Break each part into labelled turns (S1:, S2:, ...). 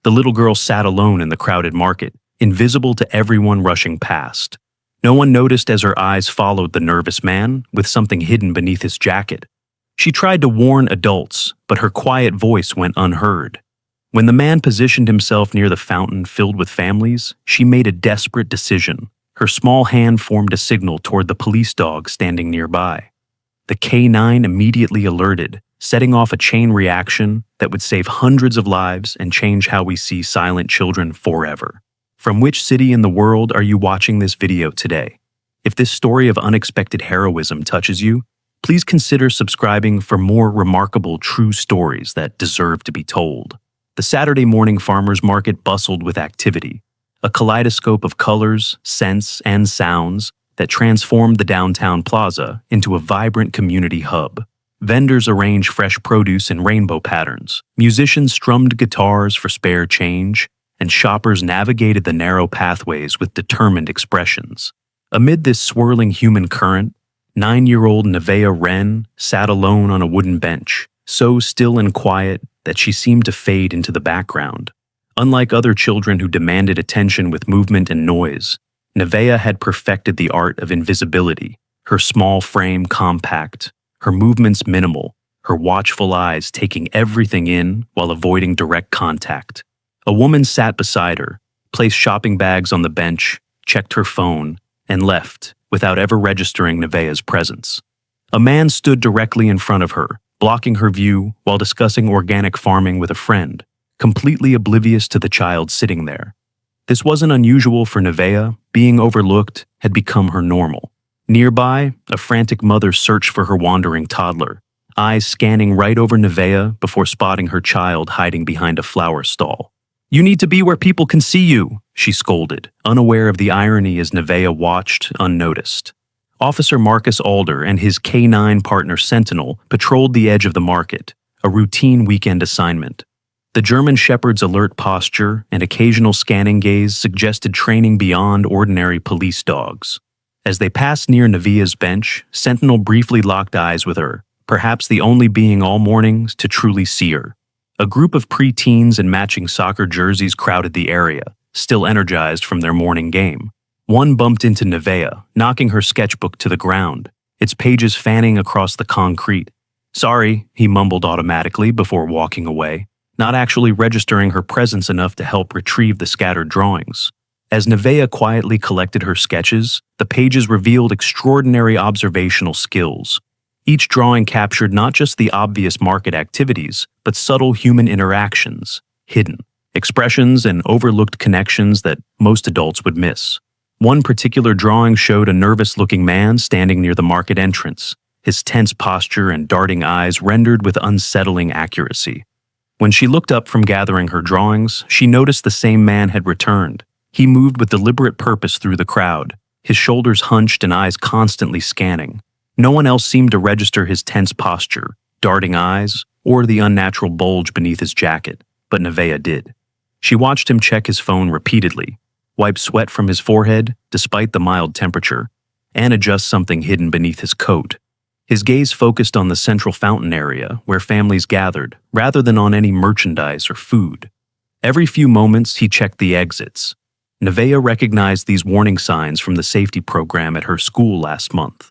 S1: The little girl sat alone in the crowded market, invisible to everyone rushing past. No one noticed as her eyes followed the nervous man with something hidden beneath his jacket. She tried to warn adults, but her quiet voice went unheard. When the man positioned himself near the fountain filled with families, she made a desperate decision. Her small hand formed a signal toward the police dog standing nearby. The K9 immediately alerted, setting off a chain reaction that would save hundreds of lives and change how we see silent children forever. From which city in the world are you watching this video today? If this story of unexpected heroism touches you, please consider subscribing for more remarkable true stories that deserve to be told. The Saturday morning farmers market bustled with activity, a kaleidoscope of colors, scents, and sounds that transformed the downtown plaza into a vibrant community hub. Vendors arranged fresh produce in rainbow patterns, musicians strummed guitars for spare change, and shoppers navigated the narrow pathways with determined expressions. Amid this swirling human current, 9-year-old Nevaeh Wren sat alone on a wooden bench, so still and quiet that she seemed to fade into the background. Unlike other children who demanded attention with movement and noise, Nevaeh had perfected the art of invisibility, her small frame compact, her movements minimal, her watchful eyes taking everything in while avoiding direct contact. A woman sat beside her, placed shopping bags on the bench, checked her phone, and left without ever registering Nevaeh's presence. A man stood directly in front of her, blocking her view while discussing organic farming with a friend, completely oblivious to the child sitting there. This wasn't unusual for Nevaeh. Being overlooked had become her normal. Nearby, a frantic mother searched for her wandering toddler, eyes scanning right over Nevaeh before spotting her child hiding behind a flower stall. "You need to be where people can see you," she scolded, unaware of the irony as Nevaeh watched, unnoticed. Officer Marcus Alder and his K9 partner Sentinel patrolled the edge of the market, a routine weekend assignment. The German Shepherd's alert posture and occasional scanning gaze suggested training beyond ordinary police dogs. As they passed near Nevaeh's bench, Sentinel briefly locked eyes with her, perhaps the only being all mornings to truly see her. A group of pre-teens in matching soccer jerseys crowded the area, still energized from their morning game. One bumped into Nevaeh, knocking her sketchbook to the ground, its pages fanning across the concrete. "Sorry," he mumbled automatically before walking away, not actually registering her presence enough to help retrieve the scattered drawings. As Nevaeh quietly collected her sketches, the pages revealed extraordinary observational skills. Each drawing captured not just the obvious market activities, but subtle human interactions, hidden expressions and overlooked connections that most adults would miss. One particular drawing showed a nervous-looking man standing near the market entrance, his tense posture and darting eyes rendered with unsettling accuracy. When she looked up from gathering her drawings, she noticed the same man had returned. He moved with deliberate purpose through the crowd, his shoulders hunched and eyes constantly scanning. No one else seemed to register his tense posture, darting eyes, or the unnatural bulge beneath his jacket, but Nevaeh did. She watched him check his phone repeatedly, wipe sweat from his forehead despite the mild temperature, and adjust something hidden beneath his coat. His gaze focused on the central fountain area where families gathered, rather than on any merchandise or food. Every few moments, he checked the exits. Nevaeh recognized these warning signs from the safety program at her school last month.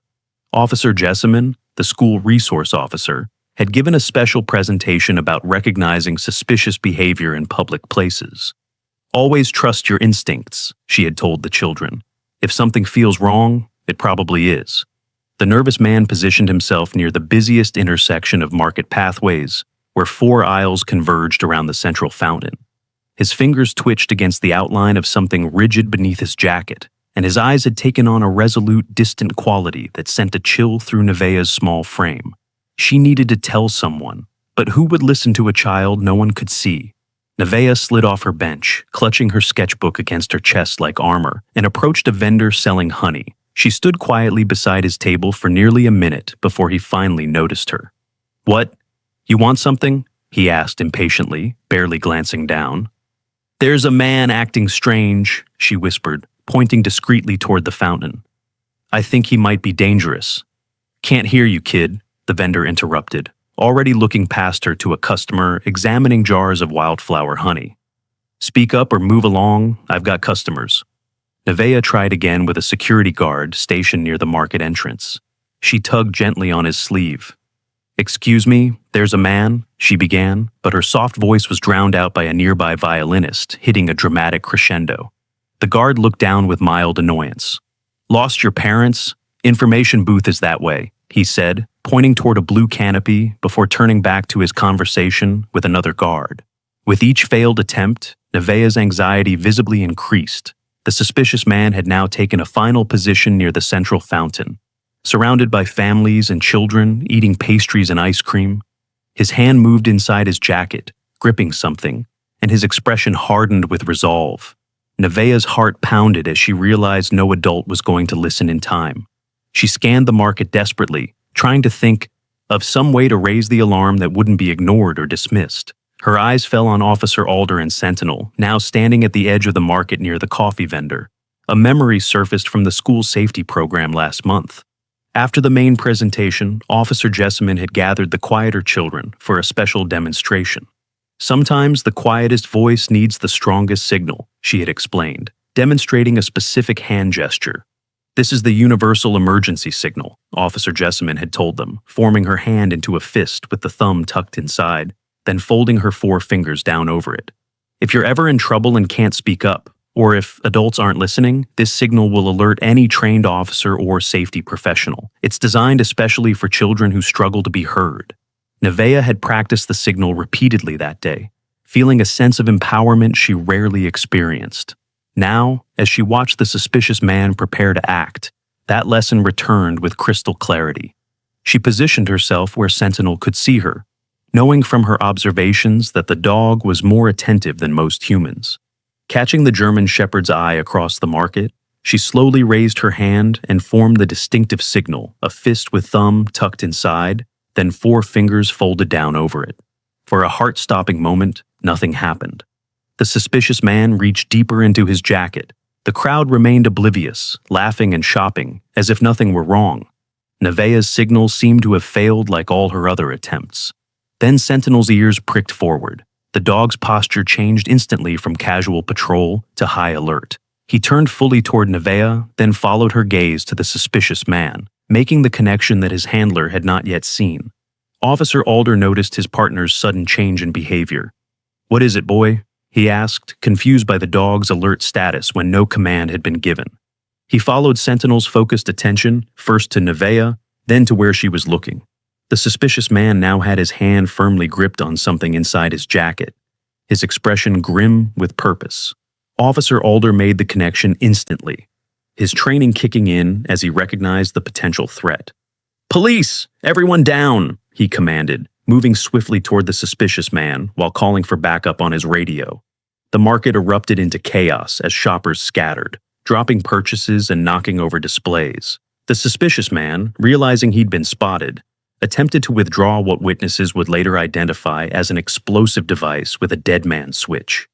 S1: Officer Jessamine, the school resource officer, had given a special presentation about recognizing suspicious behavior in public places. "Always trust your instincts," she had told the children. "If something feels wrong, it probably is." The nervous man positioned himself near the busiest intersection of market pathways, where 4 aisles converged around the central fountain. His fingers twitched against the outline of something rigid beneath his jacket, and his eyes had taken on a resolute, distant quality that sent a chill through Nevaeh's small frame. She needed to tell someone, but who would listen to a child no one could see? Nevaeh slid off her bench, clutching her sketchbook against her chest like armor, and approached a vendor selling honey. She stood quietly beside his table for nearly a minute before he finally noticed her. "What? You want something?" he asked impatiently, barely glancing down. "There's a man acting strange," she whispered, pointing discreetly toward the fountain. "I think he might be dangerous." "Can't hear you, kid," the vendor interrupted, already looking past her to a customer examining jars of wildflower honey. Speak up or move along, I've got customers. Nevaeh tried again with a security guard stationed near the market entrance. She tugged gently on his sleeve. Excuse me, there's a man, she began, but her soft voice was drowned out by a nearby violinist, hitting a dramatic crescendo. The guard looked down with mild annoyance. Lost your parents? Information booth is that way, he said, pointing toward a blue canopy before turning back to his conversation with another guard. With each failed attempt, Nevaeh's anxiety visibly increased. The suspicious man had now taken a final position near the central fountain. Surrounded by families and children eating pastries and ice cream, his hand moved inside his jacket, gripping something, and his expression hardened with resolve. Nevaeh's heart pounded as she realized no adult was going to listen in time. She scanned the market desperately, trying to think of some way to raise the alarm that wouldn't be ignored or dismissed. Her eyes fell on Officer Alder and Sentinel, now standing at the edge of the market near the coffee vendor. A memory surfaced from the school safety program last month. After the main presentation, Officer Jessamine had gathered the quieter children for a special demonstration. Sometimes the quietest voice needs the strongest signal, she had explained, demonstrating a specific hand gesture. This is the universal emergency signal, Officer Jessamine had told them, forming her hand into a fist with the thumb tucked inside, then folding her 4 fingers down over it. If you're ever in trouble and can't speak up, or if adults aren't listening, this signal will alert any trained officer or safety professional. It's designed especially for children who struggle to be heard. Nevaeh had practiced the signal repeatedly that day, feeling a sense of empowerment she rarely experienced. Now, as she watched the suspicious man prepare to act, that lesson returned with crystal clarity. She positioned herself where Sentinel could see her, knowing from her observations that the dog was more attentive than most humans. Catching the German Shepherd's eye across the market, she slowly raised her hand and formed the distinctive signal, a fist with thumb tucked inside, then 4 fingers folded down over it. For a heart-stopping moment, nothing happened. The suspicious man reached deeper into his jacket. The crowd remained oblivious, laughing and shopping, as if nothing were wrong. Nevaeh's signal seemed to have failed like all her other attempts. Then Sentinel's ears pricked forward. The dog's posture changed instantly from casual patrol to high alert. He turned fully toward Nevaeh, then followed her gaze to the suspicious man, making the connection that his handler had not yet seen. Officer Alder noticed his partner's sudden change in behavior. "What is it, boy?" he asked, confused by the dog's alert status when no command had been given. He followed Sentinel's focused attention, first to Nevaeh, then to where she was looking. The suspicious man now had his hand firmly gripped on something inside his jacket, his expression grim with purpose. Officer Alder made the connection instantly, his training kicking in as he recognized the potential threat. "Police! Everyone down!" he commanded, moving swiftly toward the suspicious man while calling for backup on his radio. The market erupted into chaos as shoppers scattered, dropping purchases and knocking over displays. The suspicious man, realizing he'd been spotted, attempted to withdraw what witnesses would later identify as an explosive device with a dead man switch.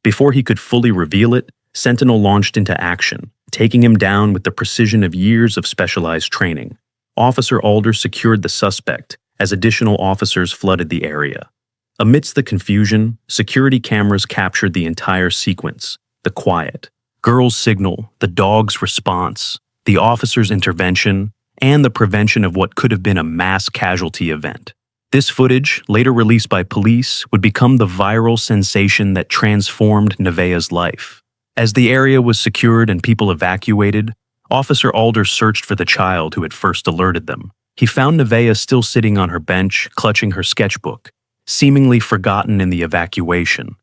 S1: Before he could fully reveal it, Sentinel launched into action, taking him down with the precision of years of specialized training. Officer Alder secured the suspect as additional officers flooded the area. Amidst the confusion, security cameras captured the entire sequence: the quiet, girl's signal, the dog's response, the officer's intervention, and the prevention of what could have been a mass casualty event. This footage, later released by police, would become the viral sensation that transformed Nevaeh's life. As the area was secured and people evacuated, Officer Alder searched for the child who had first alerted them. He found Nevaeh still sitting on her bench, clutching her sketchbook, seemingly forgotten in the evacuation.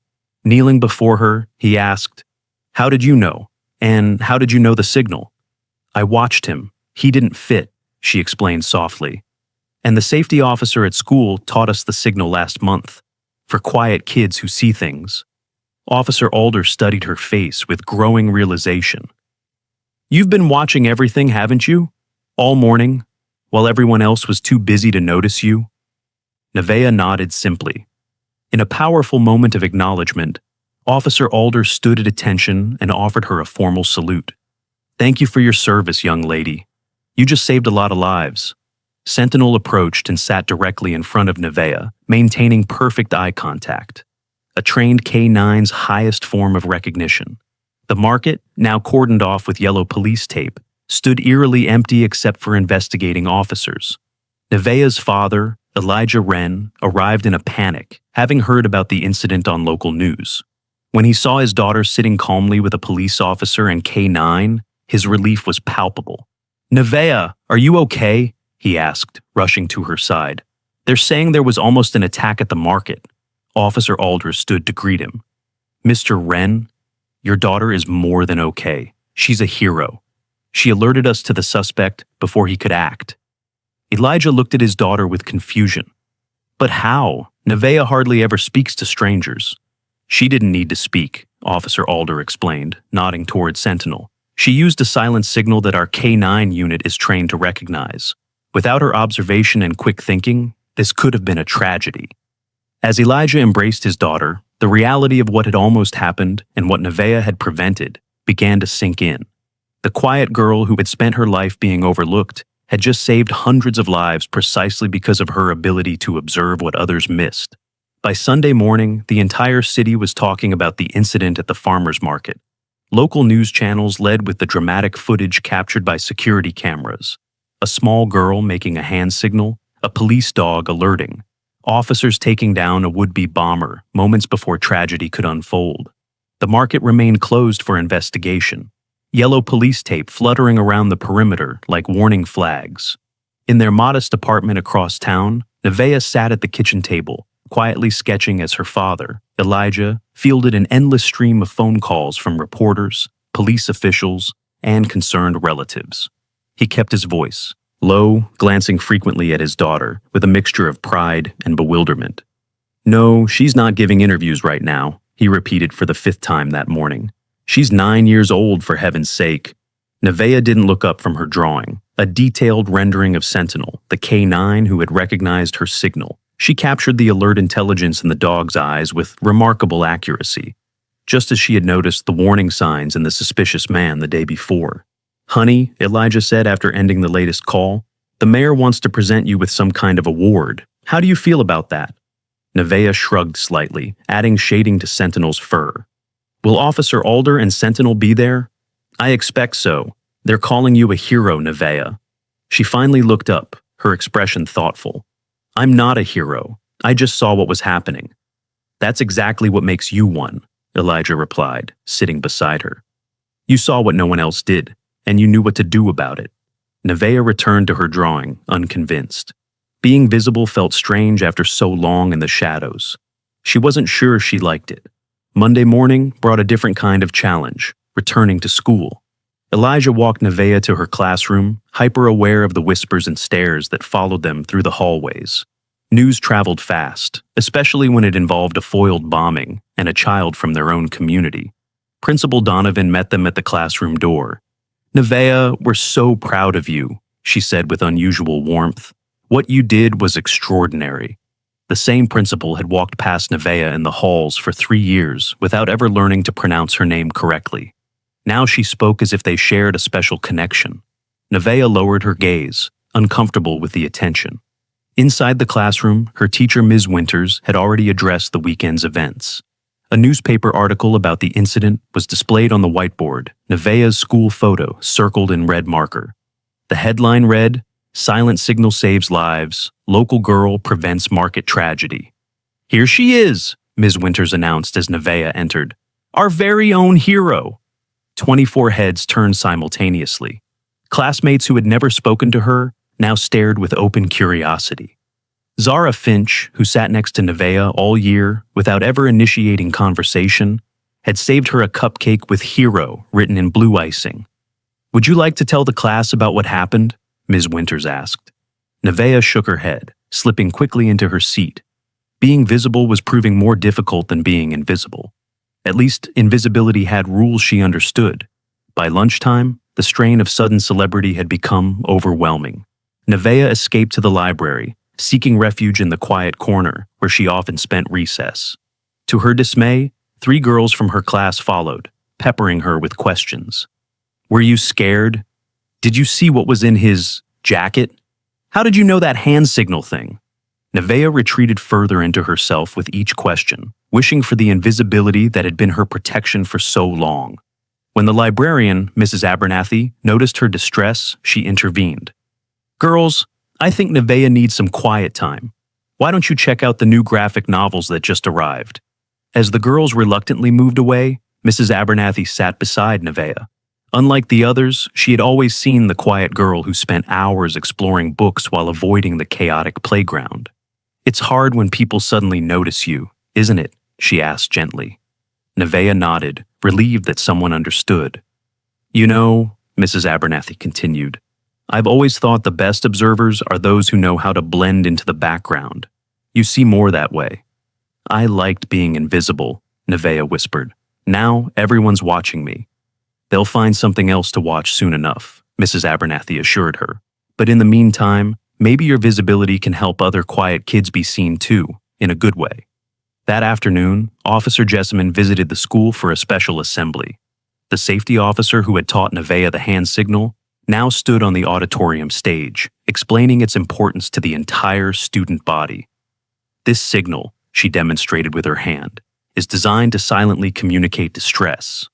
S1: Kneeling before her, he asked, "How did you know? And how did you know the signal?" "I watched him. He didn't fit," she explained softly. "And the safety officer at school taught us the signal last month. For quiet kids who see things." Officer Alder studied her face with growing realization. "You've been watching everything, haven't you? All morning, while everyone else was too busy to notice you?" Nevaeh nodded simply. In a powerful moment of acknowledgement, Officer Alder stood at attention and offered her a formal salute. "Thank you for your service, young lady. You just saved a lot of lives." Sentinel approached and sat directly in front of Nevaeh, maintaining perfect eye contact. a trained K-9's highest form of recognition. The market, now cordoned off with yellow police tape, stood eerily empty except for investigating officers. Nevaeh's father, Elijah Wren, arrived in a panic, having heard about the incident on local news. When he saw his daughter sitting calmly with a police officer and K-9, his relief was palpable. "Nevaeh, are you okay?" he asked, rushing to her side. "They're saying there was almost an attack at the market." Officer Alder stood to greet him. "Mr. Wren, your daughter is more than okay. She's a hero. She alerted us to the suspect before he could act." Elijah looked at his daughter with confusion. "But how? Nevaeh hardly ever speaks to strangers." "She didn't need to speak," Officer Alder explained, nodding toward Sentinel. "She used a silent signal that our K-9 unit is trained to recognize. Without her observation and quick thinking, this could have been a tragedy." As Elijah embraced his daughter, the reality of what had almost happened and what Nevaeh had prevented began to sink in. The quiet girl who had spent her life being overlooked had just saved hundreds of lives precisely because of her ability to observe what others missed. By Sunday morning, the entire city was talking about the incident at the farmers market. Local news channels led with the dramatic footage captured by security cameras. A small girl making a hand signal, a police dog alerting, officers taking down a would-be bomber moments before tragedy could unfold. The market remained closed for investigation. Yellow police tape fluttering around the perimeter like warning flags. In their modest apartment across town, Nevaeh sat at the kitchen table, quietly sketching as her father, Elijah, fielded an endless stream of phone calls from reporters, police officials, and concerned relatives. He kept his voice, low, glancing frequently at his daughter, with a mixture of pride and bewilderment. "No, she's not giving interviews right now," he repeated for the 5th time that morning. "She's 9 years old, for heaven's sake." Nevaeh didn't look up from her drawing, a detailed rendering of Sentinel, the K-9 who had recognized her signal. She captured the alert intelligence in the dog's eyes with remarkable accuracy, just as she had noticed the warning signs in the suspicious man the day before. "Honey," Elijah said after ending the latest call, "the mayor wants to present you with some kind of award. How do you feel about that?" Nevaeh shrugged slightly, adding shading to Sentinel's fur. "Will Officer Alder and Sentinel be there?" "I expect so. They're calling you a hero, Nevaeh." She finally looked up, her expression thoughtful. "I'm not a hero. I just saw what was happening." "That's exactly what makes you one," Elijah replied, sitting beside her. "You saw what no one else did, and you knew what to do about it." Nevaeh returned to her drawing, unconvinced. Being visible felt strange after so long in the shadows. She wasn't sure she liked it. Monday morning brought a different kind of challenge, returning to school. Elijah walked Nevaeh to her classroom, hyper-aware of the whispers and stares that followed them through the hallways. News traveled fast, especially when it involved a foiled bombing and a child from their own community. Principal Donovan met them at the classroom door. "Nevaeh, we're so proud of you," she said with unusual warmth. "What you did was extraordinary." The same principal had walked past Nevaeh in the halls for 3 years without ever learning to pronounce her name correctly. Now she spoke as if they shared a special connection. Nevaeh lowered her gaze, uncomfortable with the attention. Inside the classroom, her teacher, Ms. Winters, had already addressed the weekend's events. A newspaper article about the incident was displayed on the whiteboard, Nevaeh's school photo circled in red marker. The headline read, "Silent Signal Saves Lives, Local Girl Prevents Market Tragedy." "Here she is," Ms. Winters announced as Nevaeh entered. "Our very own hero." 24 heads turned simultaneously. Classmates who had never spoken to her now stared with open curiosity. Zara Finch, who sat next to Nevaeh all year without ever initiating conversation, had saved her a cupcake with "Hero" written in blue icing. "Would you like to tell the class about what happened?" Ms. Winters asked. Nevaeh shook her head, slipping quickly into her seat. Being visible was proving more difficult than being invisible. At least, invisibility had rules she understood. By lunchtime, the strain of sudden celebrity had become overwhelming. Nevaeh escaped to the library, seeking refuge in the quiet corner where she often spent recess. To her dismay, 3 girls from her class followed, peppering her with questions. "Were you scared? Did you see what was in his jacket? How did you know that hand signal thing?" Nevaeh retreated further into herself with each question, wishing for the invisibility that had been her protection for so long. When the librarian, Mrs. Abernathy, noticed her distress, she intervened. "Girls, I think Nevaeh needs some quiet time. Why don't you check out the new graphic novels that just arrived?" As the girls reluctantly moved away, Mrs. Abernathy sat beside Nevaeh. Unlike the others, she had always seen the quiet girl who spent hours exploring books while avoiding the chaotic playground. "It's hard when people suddenly notice you, isn't it?" she asked gently. Nevaeh nodded, relieved that someone understood. "You know," Mrs. Abernathy continued, "I've always thought the best observers are those who know how to blend into the background. You see more that way." "I liked being invisible," Nevaeh whispered. "Now everyone's watching me." "They'll find something else to watch soon enough," Mrs. Abernathy assured her. "But in the meantime, maybe your visibility can help other quiet kids be seen too, in a good way." That afternoon, Officer Jessamine visited the school for a special assembly. The safety officer who had taught Nevaeh the hand signal now stood on the auditorium stage, explaining its importance to the entire student body. "This signal," she demonstrated with her hand, "is designed to silently communicate distress.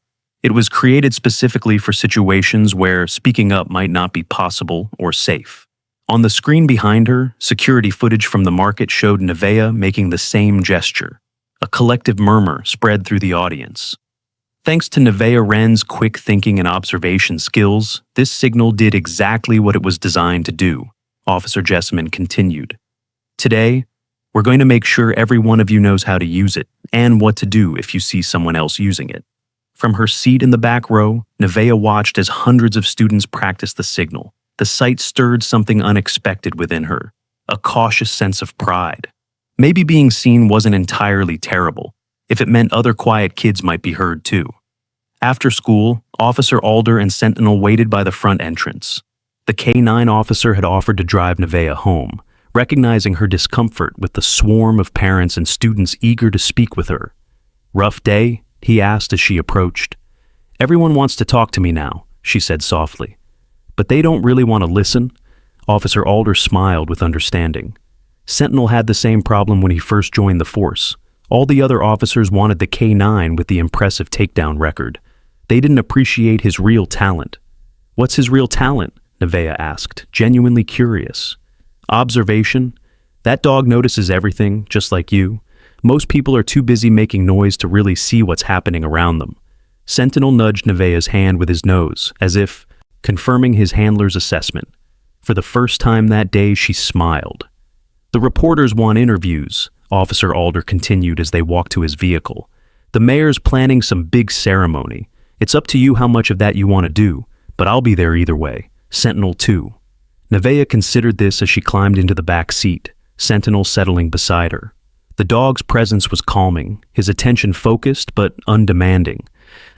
S1: It was created specifically for situations where speaking up might not be possible or safe." On the screen behind her, security footage from the market showed Nevaeh making the same gesture. A collective murmur spread through the audience. Thanks to Nevaeh Wren's quick thinking and observation skills, this signal did exactly what it was designed to do, Officer Jessamine continued. "Today, we're going to make sure every one of you knows how to use it and what to do if you see someone else using it." From her seat in the back row, Nevaeh watched as hundreds of students practiced the signal. The sight stirred something unexpected within her, a cautious sense of pride. Maybe being seen wasn't entirely terrible, if it meant other quiet kids might be heard too. After school, Officer Alder and Sentinel waited by the front entrance. The K-9 officer had offered to drive Nevaeh home, recognizing her discomfort with the swarm of parents and students eager to speak with her. "Rough day?" he asked as she approached. "Everyone wants to talk to me now," she said softly. "But they don't really want to listen." Officer Alder smiled with understanding. Sentinel had the same problem when he first joined the force. All the other officers wanted the K-9 with the impressive takedown record. They didn't appreciate his real talent. "What's his real talent?" Nevaeh asked, genuinely curious. "Observation. That dog notices everything, just like you. Most people are too busy making noise to really see what's happening around them." Sentinel nudged Nevaeh's hand with his nose, as if confirming his handler's assessment. For the first time that day, she smiled. "The reporters want interviews," Officer Alder continued as they walked to his vehicle. "The mayor's planning some big ceremony. It's up to you how much of that you want to do, but I'll be there either way. Sentinel too." Nevaeh considered this as she climbed into the back seat, Sentinel settling beside her. The dog's presence was calming, his attention focused but undemanding.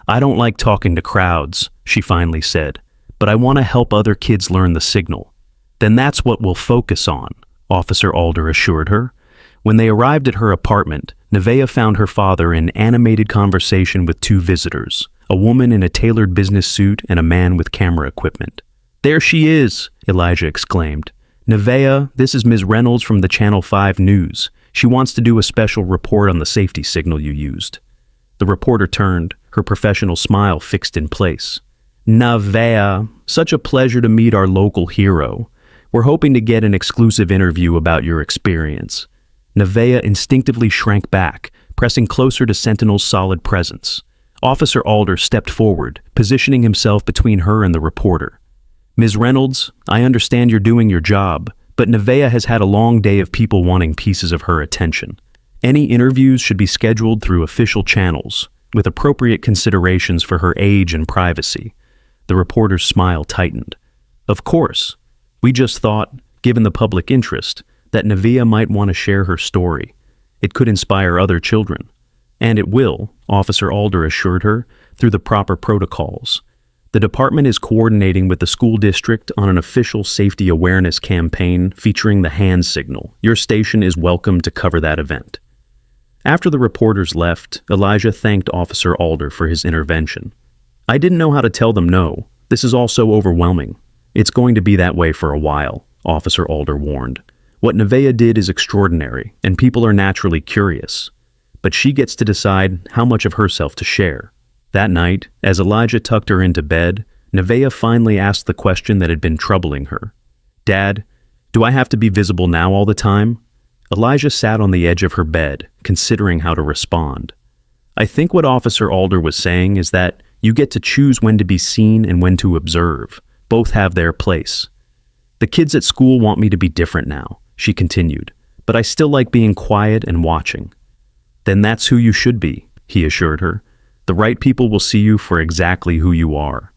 S1: "I don't like talking to crowds," she finally said, "but I want to help other kids learn the signal." "Then that's what we'll focus on," Officer Alder assured her. When they arrived at her apartment, Nevaeh found her father in animated conversation with two visitors, a woman in a tailored business suit and a man with camera equipment. "There she is," Elijah exclaimed. "Nevaeh, this is Ms. Reynolds from the Channel 5 News. She wants to do a special report on the safety signal you used." The reporter turned, her professional smile fixed in place. "Nevaeh, such a pleasure to meet our local hero. We're hoping to get an exclusive interview about your experience." Nevaeh instinctively shrank back, pressing closer to Sentinel's solid presence. Officer Alder stepped forward, positioning himself between her and the reporter. "Ms. Reynolds, I understand you're doing your job, but Nevaeh has had a long day of people wanting pieces of her attention. Any interviews should be scheduled through official channels, with appropriate considerations for her age and privacy." The reporter's smile tightened. "Of course. We just thought, given the public interest, that Nevaeh might want to share her story. It could inspire other children. And it will," Officer Alder assured her, "through the proper protocols. The department is coordinating with the school district on an official safety awareness campaign featuring the hand signal. Your station is welcome to cover that event." After the reporters left, Elijah thanked Officer Alder for his intervention. "I didn't know how to tell them no. This is all so overwhelming. It's going to be that way for a while," Officer Alder warned. What Nevaeh did is extraordinary, and people are naturally curious. But she gets to decide how much of herself to share. That night, as Elijah tucked her into bed, Nevaeh finally asked the question that had been troubling her. "Dad, do I have to be visible now all the time?" Elijah sat on the edge of her bed, considering how to respond. "I think what Officer Alder was saying is that you get to choose when to be seen and when to observe. Both have their place. The kids at school want me to be different now," she continued, "but I still like being quiet and watching." "Then that's who you should be," he assured her. "The right people will see you for exactly who you are."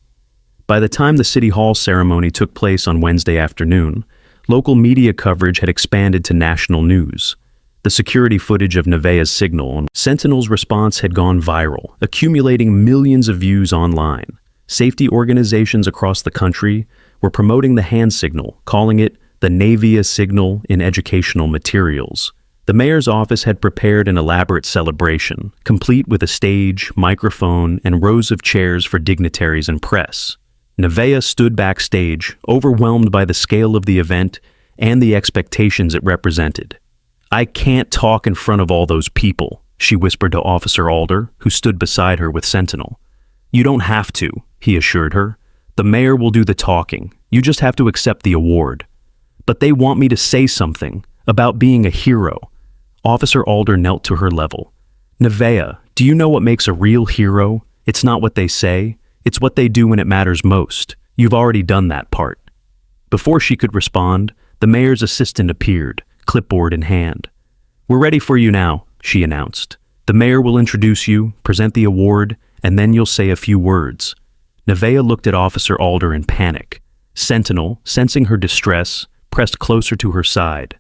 S1: By the time the City Hall ceremony took place on Wednesday afternoon, local media coverage had expanded to national news. The security footage of Nevaeh's signal and Sentinel's response had gone viral, accumulating millions of views online. Safety organizations across the country were promoting the hand signal, calling it the Nevaeh signal in educational materials. The mayor's office had prepared an elaborate celebration, complete with a stage, microphone, and rows of chairs for dignitaries and press. Nevaeh stood backstage, overwhelmed by the scale of the event and the expectations it represented. "I can't talk in front of all those people," she whispered to Officer Alder, who stood beside her with Sentinel. "You don't have to," he assured her. "The mayor will do the talking. You just have to accept the award." "But they want me to say something about being a hero." Officer Alder knelt to her level. "Nevaeh, do you know what makes a real hero? It's not what they say. It's what they do when it matters most. You've already done that part." Before she could respond, the mayor's assistant appeared, clipboard in hand. "We're ready for you now," she announced. "The mayor will introduce you, present the award, and then you'll say a few words." Nevaeh looked at Officer Alder in panic. Sentinel, sensing her distress, pressed closer to her side.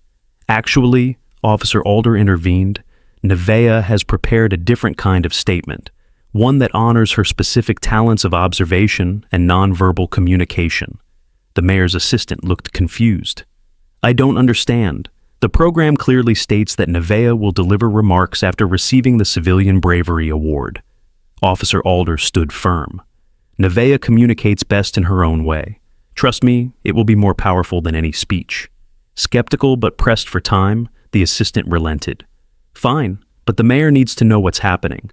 S1: "Actually," Officer Alder intervened, "Nevaeh has prepared a different kind of statement, one that honors her specific talents of observation and nonverbal communication." The mayor's assistant looked confused. "I don't understand. The program clearly states that Nevaeh will deliver remarks after receiving the Civilian Bravery Award." Officer Alder stood firm. "Nevaeh communicates best in her own way. Trust me, it will be more powerful than any speech." Skeptical but pressed for time, the assistant relented. "Fine, but the mayor needs to know what's happening."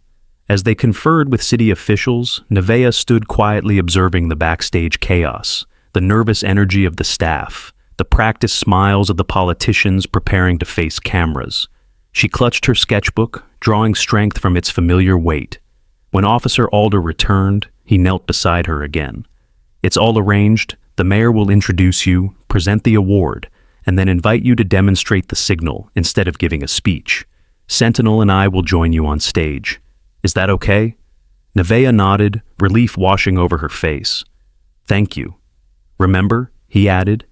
S1: As they conferred with city officials, Nevaeh stood quietly observing the backstage chaos, the nervous energy of the staff, the practiced smiles of the politicians preparing to face cameras. She clutched her sketchbook, drawing strength from its familiar weight. When Officer Alder returned, he knelt beside her again. "It's all arranged. The mayor will introduce you, present the award, and then invite you to demonstrate the signal instead of giving a speech. Sentinel and I will join you on stage. Is that okay?" Nevaeh nodded, relief washing over her face. "Thank you. Remember," he added,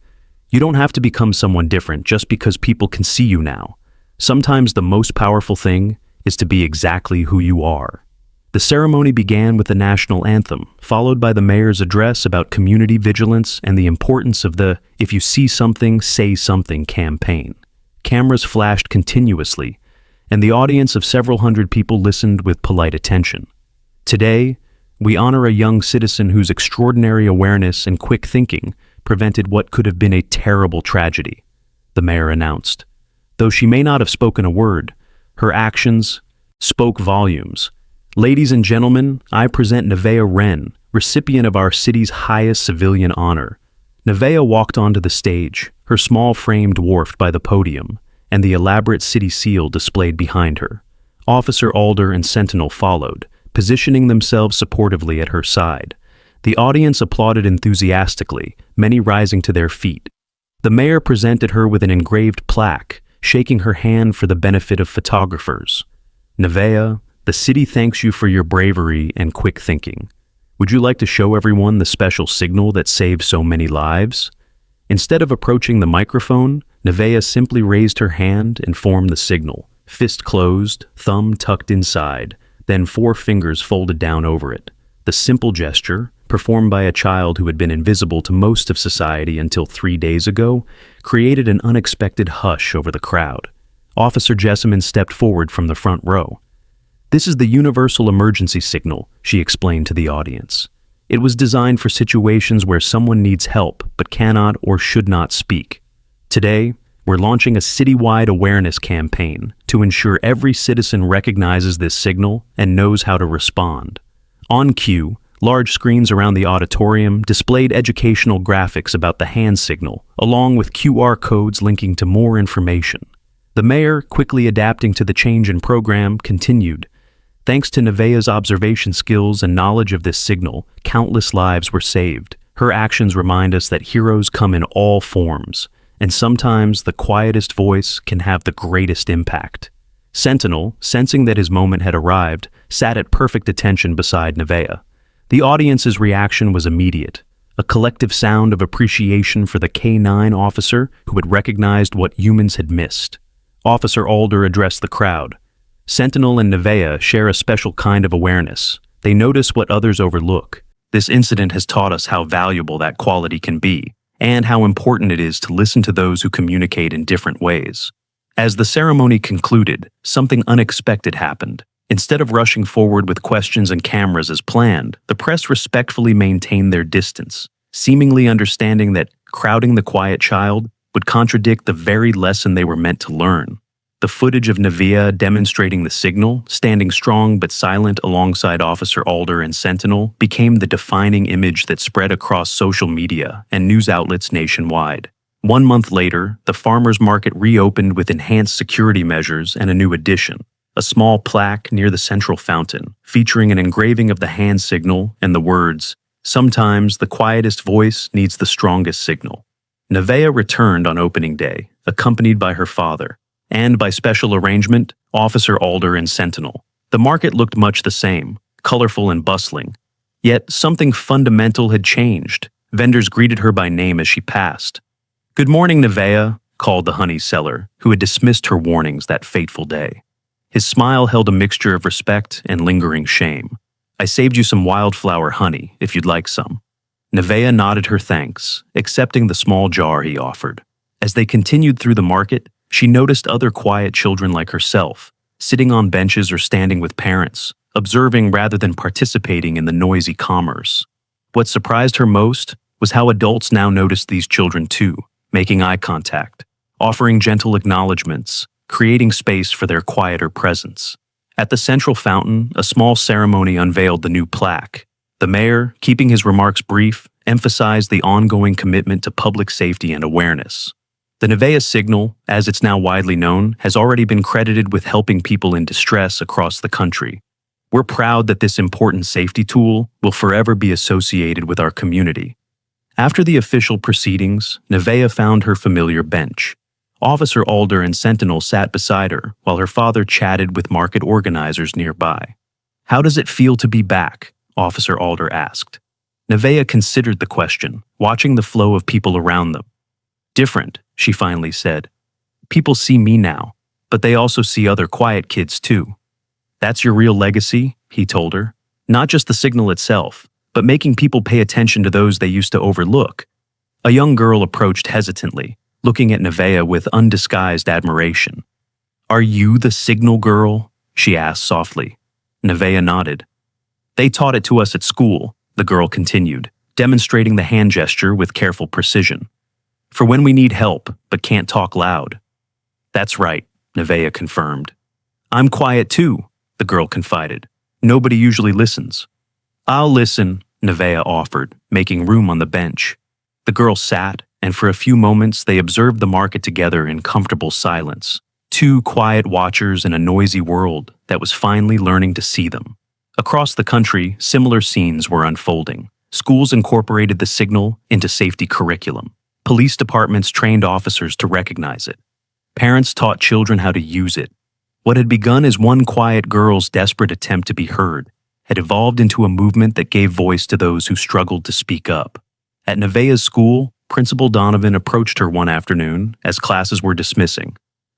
S1: "you don't have to become someone different just because people can see you now. Sometimes the most powerful thing is to be exactly who you are." The ceremony began with the national anthem, followed by the mayor's address about community vigilance and the importance of the "If you see something, say something" campaign. Cameras flashed continuously, and the audience of several hundred people listened with polite attention. "Today, we honor a young citizen whose extraordinary awareness and quick thinking prevented what could have been a terrible tragedy," the mayor announced. Though she may not have spoken a word, her actions spoke volumes. "Ladies and gentlemen, I present Nevaeh Wren, recipient of our city's highest civilian honor." Nevaeh walked onto the stage, her small frame dwarfed by the podium, and the elaborate city seal displayed behind her. Officer Alder and Sentinel followed, positioning themselves supportively at her side. The audience applauded enthusiastically, many rising to their feet. The mayor presented her with an engraved plaque, shaking her hand for the benefit of photographers. "Nevaeh, the city thanks you for your bravery and quick thinking. Would you like to show everyone the special signal that saved so many lives?" Instead of approaching the microphone, Nevaeh simply raised her hand and formed the signal, fist closed, thumb tucked inside, then 4 fingers folded down over it. The simple gesture, performed by a child who had been invisible to most of society until 3 days ago, created an unexpected hush over the crowd. Officer Jessamine stepped forward from the front row. "This is the universal emergency signal," she explained to the audience. "It was designed for situations where someone needs help but cannot or should not speak. Today, We're launching a citywide awareness campaign to ensure every citizen recognizes this signal and knows how to respond. On cue, large screens around the auditorium displayed educational graphics about the hand signal, along with QR codes linking to more information. The mayor, quickly adapting to the change in program, continued. Thanks to Nevaeh's observation skills and knowledge of this signal, countless lives were saved. Her actions remind us that heroes come in all forms, and sometimes the quietest voice can have the greatest impact. Sentinel, sensing that his moment had arrived, sat at perfect attention beside Nevaeh. The audience's reaction was immediate, a collective sound of appreciation for the K-9 officer who had recognized what humans had missed. Officer Alder addressed the crowd. Sentinel and Nevaeh share a special kind of awareness. They notice what others overlook. This incident has taught us how valuable that quality can be, and how important it is to listen to those who communicate in different ways. As the ceremony concluded, something unexpected happened. Instead of rushing forward with questions and cameras as planned, the press respectfully maintained their distance, seemingly understanding that crowding the quiet child would contradict the very lesson they were meant to learn. The footage of Nevaeh demonstrating the signal, standing strong but silent alongside Officer Alder and Sentinel, became the defining image that spread across social media and news outlets nationwide. 1 month later, the farmers' market reopened with enhanced security measures and a new addition, a small plaque near the central fountain, featuring an engraving of the hand signal and the words, "Sometimes the quietest voice needs the strongest signal." Nevaeh returned on opening day, accompanied by her father, and by special arrangement, Officer Alder and Sentinel. The market looked much the same, colorful and bustling. Yet something fundamental had changed. Vendors greeted her by name as she passed. "Good morning, Nevaeh," called the honey seller, who had dismissed her warnings that fateful day. His smile held a mixture of respect and lingering shame. "I saved you some wildflower honey, if you'd like some." Nevaeh nodded her thanks, accepting the small jar he offered. As they continued through the market, she noticed other quiet children like herself, sitting on benches or standing with parents, observing rather than participating in the noisy commerce. What surprised her most was how adults now noticed these children too, making eye contact, offering gentle acknowledgments, creating space for their quieter presence. At the central fountain, a small ceremony unveiled the new plaque. The mayor, keeping his remarks brief, emphasized the ongoing commitment to public safety and awareness. The Nevaeh signal, as it's now widely known, has already been credited with helping people in distress across the country. We're proud that this important safety tool will forever be associated with our community. After the official proceedings, Nevaeh found her familiar bench. Officer Alder and Sentinel sat beside her while her father chatted with market organizers nearby. "How does it feel to be back?" Officer Alder asked. Nevaeh considered the question, watching the flow of people around them. "Different," she finally said. "People see me now, but they also see other quiet kids too." "That's your real legacy," he told her. "Not just the signal itself, but making people pay attention to those they used to overlook." A young girl approached hesitantly, looking at Nevaeh with undisguised admiration. "Are you the signal girl?" she asked softly. Nevaeh nodded. "They taught it to us at school," the girl continued, demonstrating the hand gesture with careful precision. "For when we need help, but can't talk loud." "That's right," Nevaeh confirmed. "I'm quiet too," the girl confided. "Nobody usually listens." "I'll listen," Nevaeh offered, making room on the bench. The girl sat, and for a few moments they observed the market together in comfortable silence, two quiet watchers in a noisy world that was finally learning to see them. Across the country, similar scenes were unfolding. Schools incorporated the signal into safety curriculum. Police departments trained officers to recognize it. Parents taught children how to use it. What had begun as one quiet girl's desperate attempt to be heard had evolved into a movement that gave voice to those who struggled to speak up. At Nevaeh's school, Principal Donovan approached her one afternoon as classes were dismissing.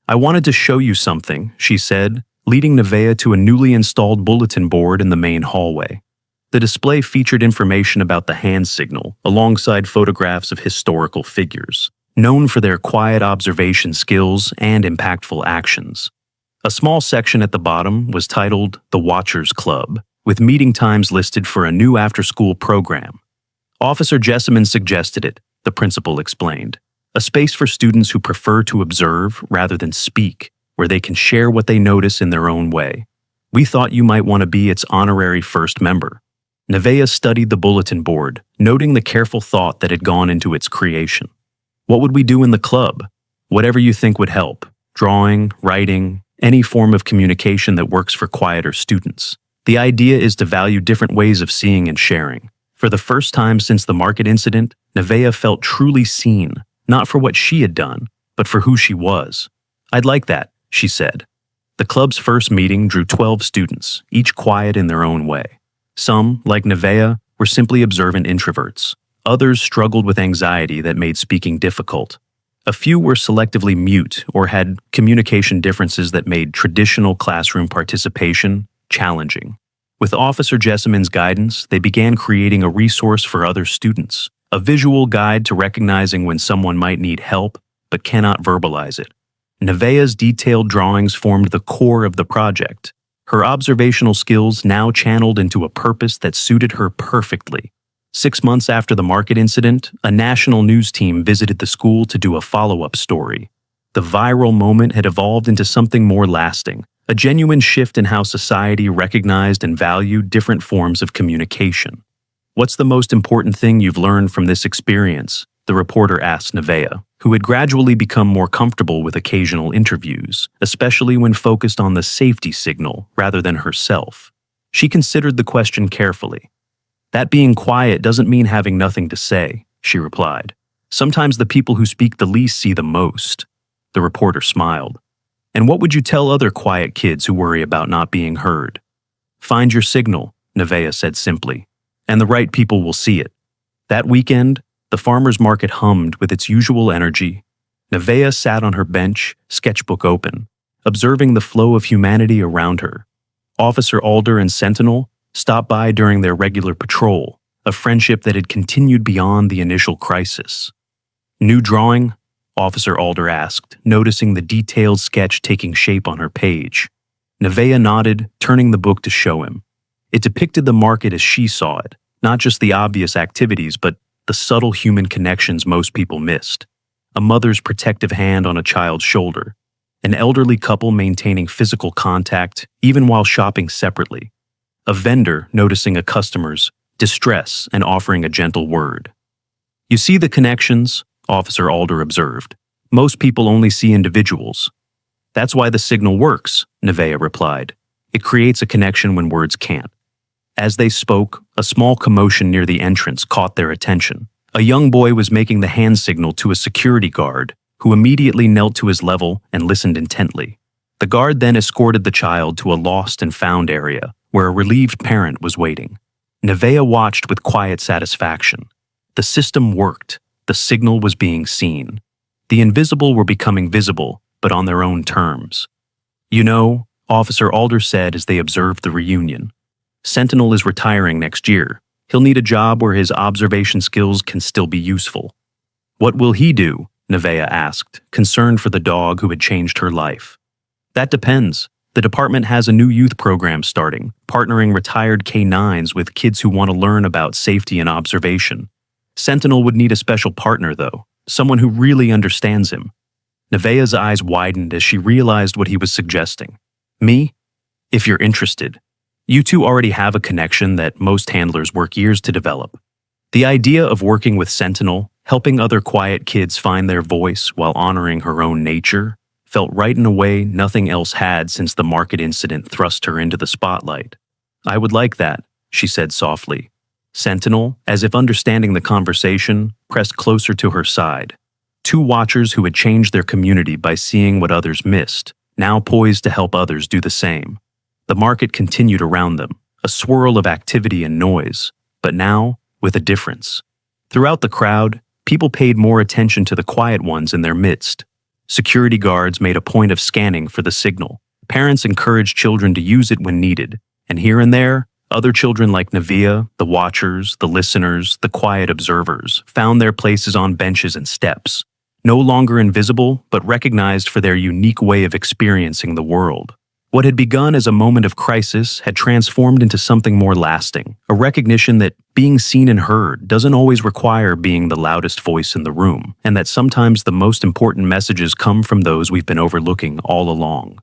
S1: "I wanted to show you something," she said, leading Nevaeh to a newly installed bulletin board in the main hallway. The display featured information about the hand signal, alongside photographs of historical figures, known for their quiet observation skills and impactful actions. A small section at the bottom was titled The Watchers Club, with meeting times listed for a new after-school program. "Officer Jessamine suggested it," the principal explained. a space for students who prefer to observe rather than speak, where they can share what they notice in their own way. We thought you might want to be its honorary first member. Nevaeh studied the bulletin board, noting the careful thought that had gone into its creation. What would we do in the club? Whatever you think would help. Drawing, writing, any form of communication that works for quieter students. The idea is to value different ways of seeing and sharing. For the first time since the market incident, Nevaeh felt truly seen, not for what she had done, but for who she was. "I'd like that," she said. The club's first meeting drew 12 students, each quiet in their own way. Some, like Nevaeh, were simply observant introverts. Others struggled with anxiety that made speaking difficult. A few were selectively mute or had communication differences that made traditional classroom participation challenging. With Officer Jessamyn's guidance, they began creating a resource for other students, a visual guide to recognizing when someone might need help but cannot verbalize it. Nevaeh's detailed drawings formed the core of the project, her observational skills now channeled into a purpose that suited her perfectly. 6 months after the market incident, a national news team visited the school to do a follow-up story. The viral moment had evolved into something more lasting, a genuine shift in how society recognized and valued different forms of communication. "What's the most important thing you've learned from this experience?" the reporter asked Nevaeh, who had gradually become more comfortable with occasional interviews, especially when focused on the safety signal rather than herself. She considered the question carefully. "That being quiet doesn't mean having nothing to say," she replied. "Sometimes the people who speak the least see the most." The reporter smiled. "And what would you tell other quiet kids who worry about not being heard?" "Find your signal," Nevaeh said simply, "and the right people will see it." That weekend, the farmer's market hummed with its usual energy. Nevaeh sat on her bench, sketchbook open, observing the flow of humanity around her. Officer Alder and Sentinel stopped by during their regular patrol, a friendship that had continued beyond the initial crisis. "New drawing?" Officer Alder asked, noticing the detailed sketch taking shape on her page. Nevaeh nodded, turning the book to show him. It depicted the market as she saw it, not just the obvious activities, but the subtle human connections most people missed. A mother's protective hand on a child's shoulder, an elderly couple maintaining physical contact even while shopping separately, a vendor noticing a customer's distress and offering a gentle word. "You see the connections," Officer Alder observed. "Most people only see individuals." "That's why the signal works," Nevaeh replied. "It creates a connection when words can't." As they spoke, a small commotion near the entrance caught their attention. A young boy was making the hand signal to a security guard, who immediately knelt to his level and listened intently. The guard then escorted the child to a lost and found area, where a relieved parent was waiting. Nevaeh watched with quiet satisfaction. The system worked. The signal was being seen. The invisible were becoming visible, but on their own terms. "You know," Officer Alder said as they observed the reunion, "Sentinel is retiring next year. He'll need a job where his observation skills can still be useful." "What will he do?" Nevaeh asked, concerned for the dog who had changed her life. "That depends. The department has a new youth program starting, partnering retired K-9s with kids who want to learn about safety and observation. Sentinel would need a special partner, though, someone who really understands him." Nevaeh's eyes widened as she realized what he was suggesting. "Me? If you're interested. You two already have a connection that most handlers work years to develop." The idea of working with Sentinel, helping other quiet kids find their voice while honoring her own nature, felt right in a way nothing else had since the market incident thrust her into the spotlight. "I would like that," she said softly. Sentinel, as if understanding the conversation, pressed closer to her side. Two watchers who had changed their community by seeing what others missed, now poised to help others do the same. The market continued around them, a swirl of activity and noise, but now with a difference. Throughout the crowd, people paid more attention to the quiet ones in their midst. Security guards made a point of scanning for the signal. Parents encouraged children to use it when needed, and here and there, other children like Nevaeh, the watchers, the listeners, the quiet observers, found their places on benches and steps, no longer invisible, but recognized for their unique way of experiencing the world. What had begun as a moment of crisis had transformed into something more lasting, a recognition that being seen and heard doesn't always require being the loudest voice in the room, and that sometimes the most important messages come from those we've been overlooking all along.